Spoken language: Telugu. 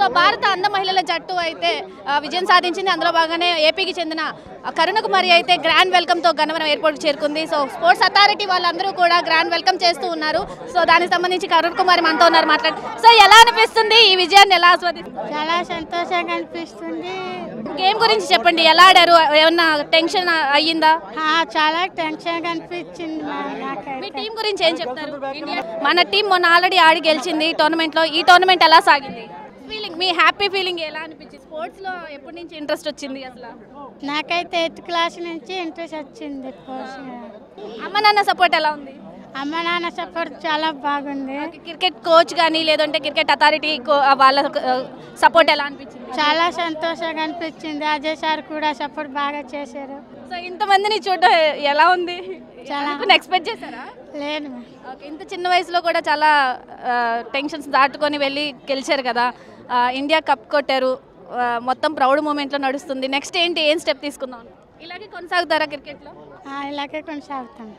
సో భారత అంద మహిళల జట్టు అయితే విజయం సాధించింది. అందులో భాగంగానే ఏపీకి చెందిన కరుణకుమారి అయితే గ్రాండ్ వెల్కమ్తో గన్నవరం ఎయిర్పోర్ట్కి చేరుకుంది. సో స్పోర్ట్స్ అథారిటీ వాళ్ళందరూ కూడా గ్రాండ్ వెల్కమ్ చేస్తూ ఉన్నారు. సో దానికి సంబంధించి కరుణకుమారి మనతో ఉన్నారు, మాట్లాడు. సో ఎలా అనిపిస్తుంది, ఈ విజయాన్ని ఎలా ఆస్వాదిస్తుంది? చాలా సంతోషంగా అనిపిస్తుంది. గేమ్ గురించి చెప్పండి, ఎలా ఆడారు? ఏమన్నా టెన్షన్ అయ్యిందా? చాలా టెన్షన్గా అనిపించింది. మీ టీం గురించి ఏం చెప్తారు? మన టీం మొన్న ఆల్రెడీ ఆడి గెలిచింది టోర్నమెంట్లో. ఈ టోర్నమెంట్ ఎలా సాగింది? ఫీలింగ్, మీ హ్యాపీ ఫీలింగ్ ఎలా అనిపించింది? స్పోర్ట్స్లో ఎప్పటి నుంచి ఇంట్రెస్ట్ వచ్చింది అసలు? నాకైతే 8th క్లాస్ నుంచి ఇంట్రెస్ట్ వచ్చింది. అమ్మ నాన్న సపోర్ట్ ఎలా ఉంది? అమ్మ నాన్న సపోర్ట్ చాలా బాగుంది. క్రికెట్ కోచ్ కానీ లేదంటే క్రికెట్ అథారిటీ వాళ్ళ సపోర్ట్ ఎలా అనిపించింది? చాలా సంతోషంగా అనిపించింది. అజయ్ సార్ కూడా సపోర్ట్ బాగా చేశారు. సో ఇంతమందిని చూడడం ఎలా ఉంది? చాలా ఎక్స్పెక్ట్ చేశారా? లేదు. ఓకే, ఇంత చిన్న వయసులో కూడా చాలా టెన్షన్స్ దాటుకొని వెళ్ళి గెలిచారు కదా, ఇండియా కప్ కొట్టారు, మొత్తం ప్రౌడ్ మూమెంట్లో నడుస్తుంది. నెక్స్ట్ ఏంటి, ఏం స్టెప్ తీసుకుందాం? ఇలాగే కొనసాగుతారా క్రికెట్లో? ఇలాగే కొనసాగుతాం.